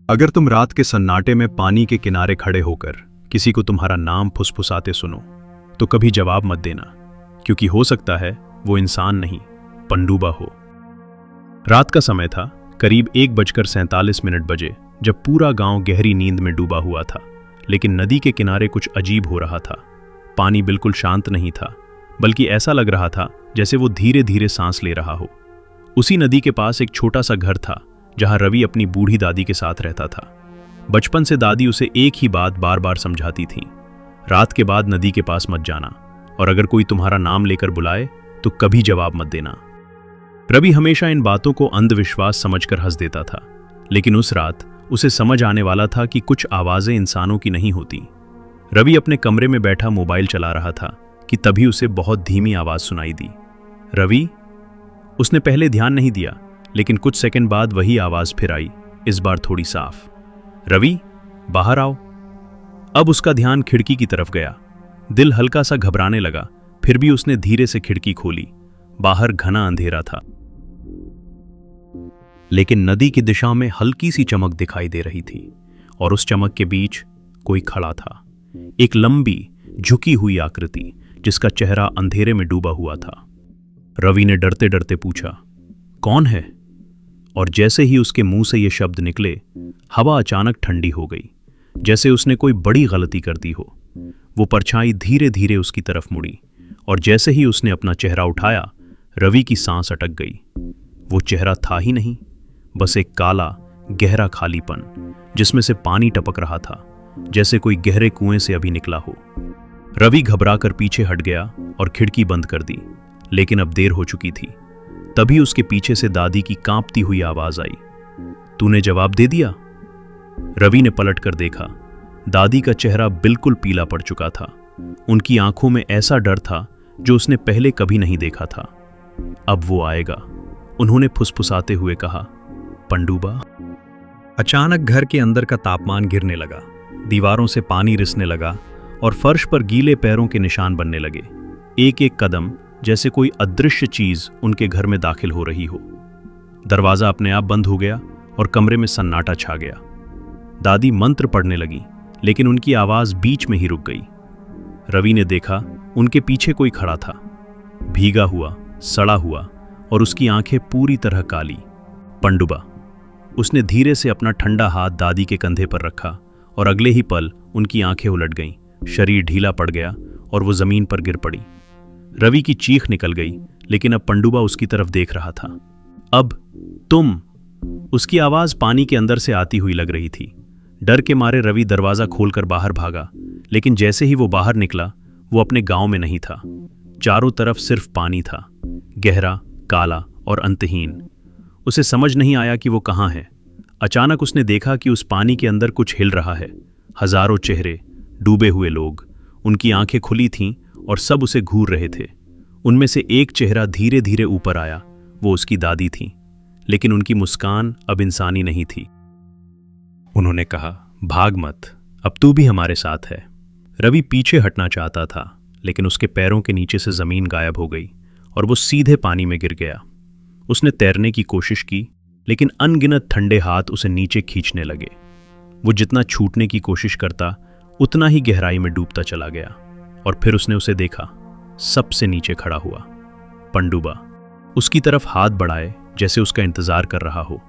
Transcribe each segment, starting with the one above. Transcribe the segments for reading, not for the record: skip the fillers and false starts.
अगर तुम रात के सन्नाटे में पानी के किनारे खड़े होकर किसी को तुम्हारा नाम फुसफुसाते सुनो तो कभी जवाब मत देना, क्योंकि हो सकता है वो इंसान नहीं, पनडुब्बा हो। रात का समय था, करीब 1:47 बजे, जब पूरा गांव गहरी नींद में डूबा हुआ था। लेकिन नदी के किनारे कुछ अजीब हो रहा था। पानी बिल्कुल शांत नहीं था, बल्कि ऐसा लग रहा था जैसे वो धीरे धीरे सांस ले रहा हो। उसी नदी के पास एक छोटा सा घर था जहां रवि अपनी बूढ़ी दादी के साथ रहता था। बचपन से दादी उसे एक ही बात बार बार समझाती थी, रात के बाद नदी के पास मत जाना, और अगर कोई तुम्हारा नाम लेकर बुलाए तो कभी जवाब मत देना। रवि हमेशा इन बातों को अंधविश्वास समझकर हंस देता था, लेकिन उस रात उसे समझ आने वाला था कि कुछ आवाजें इंसानों की नहीं होती। रवि अपने कमरे में बैठा मोबाइल चला रहा था कि तभी उसे बहुत धीमी आवाज सुनाई दी। रवि, उसने पहले ध्यान नहीं दिया, लेकिन कुछ सेकंड बाद वही आवाज फिर आई, इस बार थोड़ी साफ। रवि, बाहर आओ। अब उसका ध्यान खिड़की की तरफ गया। दिल हल्का सा घबराने लगा, फिर भी उसने धीरे से खिड़की खोली। बाहर घना अंधेरा था, लेकिन नदी की दिशा में हल्की सी चमक दिखाई दे रही थी, और उस चमक के बीच कोई खड़ा था। एक लंबी झुकी हुई आकृति जिसका चेहरा अंधेरे में डूबा हुआ था। रवि ने डरते डरते पूछा, कौन है? और जैसे ही उसके मुंह से ये शब्द निकले, हवा अचानक ठंडी हो गई, जैसे उसने कोई बड़ी गलती कर दी हो। वो परछाई धीरे धीरे उसकी तरफ मुड़ी, और जैसे ही उसने अपना चेहरा उठाया, रवि की सांस अटक गई। वो चेहरा था ही नहीं, बस एक काला गहरा खालीपन जिसमें से पानी टपक रहा था, जैसे कोई गहरे कुएं से अभी निकला हो। रवि घबराकर पीछे हट गया और खिड़की बंद कर दी, लेकिन अब देर हो चुकी थी। तभी उसके पीछे से दादी की कांपती हुई आवाज आई, तूने जवाब दे दिया? रवि ने पलटकर देखा। दादी का चेहरा बिल्कुल पीला पड़ चुका था। उनकी आंखों में ऐसा डर था जो उसने पहले कभी नहीं देखा था। अब वो आएगा, उन्होंने फुसफुसाते हुए कहा, पनडुब्बा। अचानक घर के अंदर का तापमान गिरने लगा, दीवारों से पानी रिसने लगा और फर्श पर गीले पैरों के निशान बनने लगे। एक एक कदम जैसे कोई अदृश्य चीज उनके घर में दाखिल हो रही हो। दरवाजा अपने आप बंद हो गया और कमरे में सन्नाटा छा गया। दादी मंत्र पढ़ने लगी, लेकिन उनकी आवाज बीच में ही रुक गई। रवि ने देखा, उनके पीछे कोई खड़ा था, भीगा हुआ, सड़ा हुआ, और उसकी आंखें पूरी तरह काली। पनडुब्बा। उसने धीरे से अपना ठंडा हाथ दादी के कंधे पर रखा, और अगले ही पल उनकी आंखें उलट गईं, शरीर ढीला पड़ गया और वो जमीन पर गिर पड़ी। रवि की चीख निकल गई, लेकिन अब पनडुब्बा उसकी तरफ देख रहा था। अब तुम, उसकी आवाज पानी के अंदर से आती हुई लग रही थी। डर के मारे रवि दरवाजा खोलकर बाहर भागा, लेकिन जैसे ही वो बाहर निकला, वो अपने गांव में नहीं था। चारों तरफ सिर्फ पानी था, गहरा, काला और अंतहीन। उसे समझ नहीं आया कि वो कहाँ है। अचानक उसने देखा कि उस पानी के अंदर कुछ हिल रहा है। हजारों चेहरे, डूबे हुए लोग, उनकी आंखें खुली थीं और सब उसे घूर रहे थे। उनमें से एक चेहरा धीरे धीरे ऊपर आया, वो उसकी दादी थी, लेकिन उनकी मुस्कान अब इंसानी नहीं थी। उन्होंने कहा, भाग मत, अब तू भी हमारे साथ है। रवि पीछे हटना चाहता था, लेकिन उसके पैरों के नीचे से जमीन गायब हो गई और वो सीधे पानी में गिर गया। उसने तैरने की कोशिश की, लेकिन अनगिनत ठंडे हाथ उसे नीचे खींचने लगे। वो जितना छूटने की कोशिश करता, उतना ही गहराई में डूबता चला गया। और फिर उसने उसे देखा, सबसे नीचे खड़ा हुआ पनडुब्बा, उसकी तरफ हाथ बढ़ाए जैसे उसका इंतजार कर रहा हो।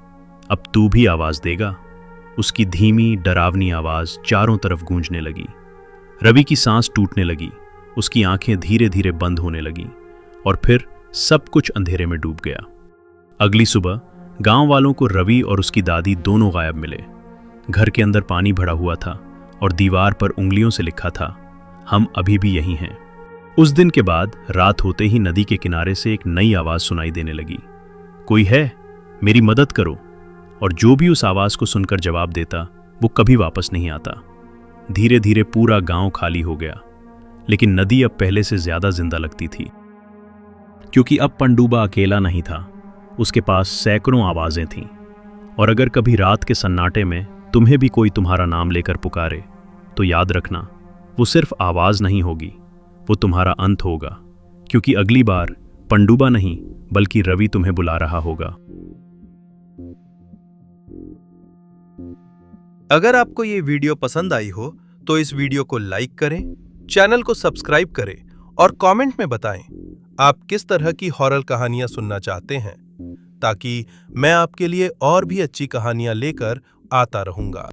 अब तू भी आवाज देगा? उसकी धीमी डरावनी आवाज चारों तरफ गूंजने लगी। रवि की सांस टूटने लगी, उसकी आंखें धीरे धीरे बंद होने लगीं, और फिर सब कुछ अंधेरे में डूब गया। अगली सुबह गांव वालों को रवि और उसकी दादी दोनों गायब मिले। घर के अंदर पानी भरा हुआ था और दीवार पर उंगलियों से लिखा था, हम अभी भी यहीं हैं। उस दिन के बाद रात होते ही नदी के किनारे से एक नई आवाज सुनाई देने लगी, कोई है, मेरी मदद करो। और जो भी उस आवाज को सुनकर जवाब देता, वो कभी वापस नहीं आता। धीरे धीरे पूरा गांव खाली हो गया, लेकिन नदी अब पहले से ज्यादा जिंदा लगती थी, क्योंकि अब पनडुब्बा अकेला नहीं था, उसके पास सैकड़ों आवाजें थीं। और अगर कभी रात के सन्नाटे में तुम्हें भी कोई तुम्हारा नाम लेकर पुकारे, तो याद रखना, वो सिर्फ आवाज नहीं होगी, वो तुम्हारा अंत होगा, क्योंकि अगली बार पनडुब्बा नहीं बल्कि रवि तुम्हें बुला रहा होगा। अगर आपको ये वीडियो पसंद आई हो तो इस वीडियो को लाइक करें, चैनल को सब्सक्राइब करें और कमेंट में बताएं आप किस तरह की हॉरर कहानियां सुनना चाहते हैं, ताकि मैं आपके लिए और भी अच्छी कहानियां लेकर आता रहूंगा।